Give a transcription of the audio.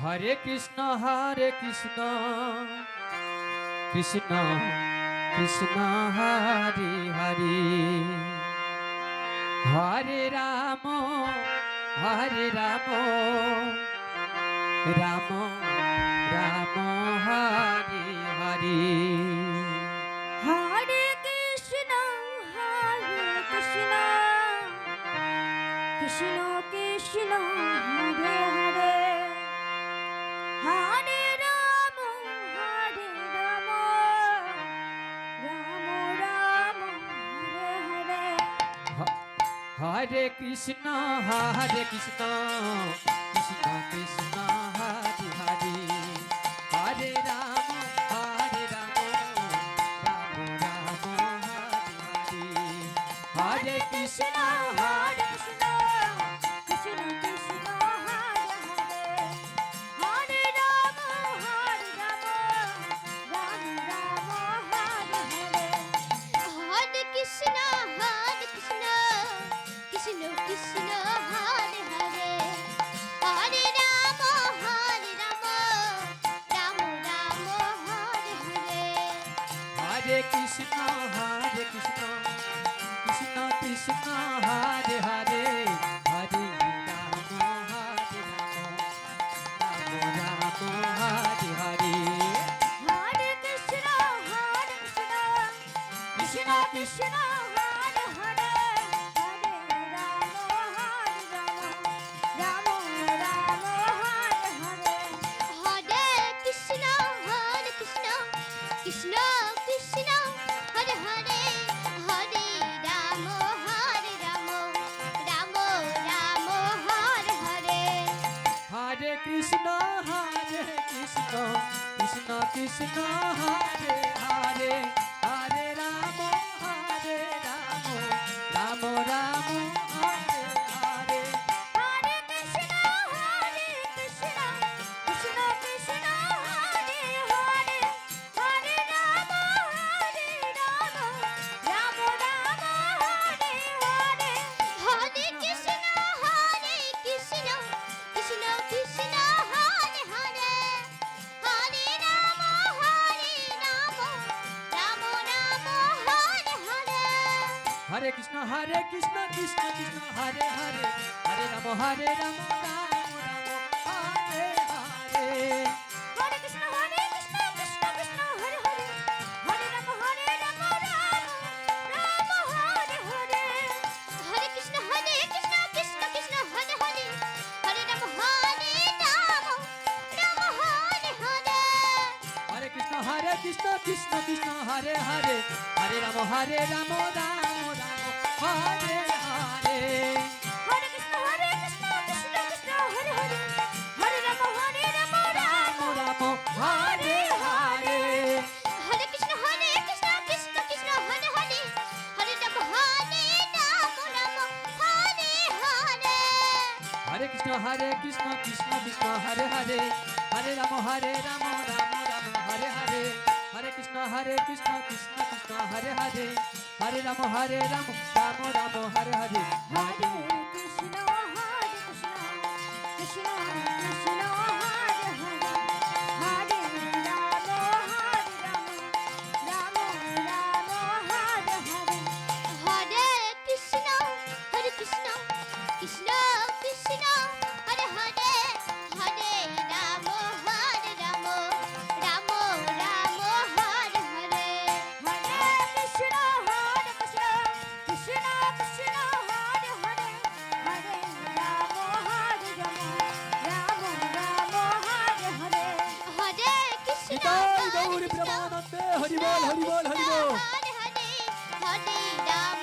হরে কৃষ্ণ কৃষ্ণ কৃষ্ণ হরে হরে হরে রাম রাম রাম হরে হরে হরে কৃষ্ণ কৃষ্ণ কৃষ্ণ হরে হরে হরে রাম রাম রাম হরে হরে হরে কৃষ্ণ কৃষ্ণ কৃষ্ণ হরে হরে হরে রাম রাম রাম হরে হরে হরে কৃষ্ণ কৃষ্ণ কৃষ্ণ কৃষ্ণ হরে হরে হরে রাম রাম রাম হরে হরে হরে কৃষ্ণ কৃষ্ণ কৃষ্ণ হরে হরে হরে রাম রাম রাম হরে হরে হরে কৃষ্ণ কৃষ্ণ কৃষ্ণ হরে হরে হরে রাম রাম হরে হরে হরে কৃষ্ণ কৃষ্ণ কৃষ্ণ হরে হরে হরে রাম রাম হরে হরে হরে কৃষ্ণ কৃষ্ণ কৃষ্ণ কৃষ্ণ হরে হরে হরে রাম রাম রাম হরে হরে হরে কৃষ্ণ কৃষ্ণ কৃষ্ণ হরে হরে হরে রাম রাম রাম হরে হরে হরে কৃষ্ণ কৃষ্ণ কৃষ্ণ কৃষ্ণ হরে হরে হরে রাম রাম রাম হরে হরে হরে কৃষ্ণ কৃষ্ণ কৃষ্ণ কৃষ্ণ হরে হরে হরে রাম রাম রাম হরে হরে হরে কৃষ্ণ কৃষ্ণ কৃষ্ণ হরে হরে হরে রাম রাম রাম হরে হরে হরে কৃষ্ণ কৃষ্ণ কৃষ্ণ হরে হরে হরে রাম রাম রাম হরে হরে হরে কৃষ্ণ কৃষ্ণ কৃষ্ণ হরে হরে হরে রাম রাম হরে হরে হরে কৃষ্ণ কৃষ্ণ কৃষ্ণ হরে হরে হরে রাম রাম রাম হরে হরে হরে কৃষ্ণ কৃষ্ণ কৃষ্ণ হরে হরে হরে রাম রাম রাম হরে হরে হরে কৃষ্ণ কৃষ্ণ কৃষ্ণ হরে হরে হরে রাম রাম হরে হরে হরে কৃষ্ণ কৃষ্ণ কৃষ্ণ হরে হরে হরে রাম রাম রাম হরে হরে হরে কৃষ্ণ কৃষ্ণ কৃষ্ণ হরে হরে হরে রাম রাম রাম হরে হরে হরে কৃষ্ণ কৃষ্ণ কৃষ্ণ হরে হরে হরে রাম রাম রাম হরে হরে হরে কৃষ্ণ কৃষ্ণ কৃষ্ণ কৃষ্ণ হরে হরে হরে রাম রাম রাম রাম হরে হরে হরে কৃষ্ণ কৃষ্ণ কৃষ্ণ হরে হরে হরে রাম রাম হরে হরে হরে কৃষ্ণ নিতাই গৌর প্রেমানন্দে হরি বল হরি বল হরি বল হরে হরে হরে রাম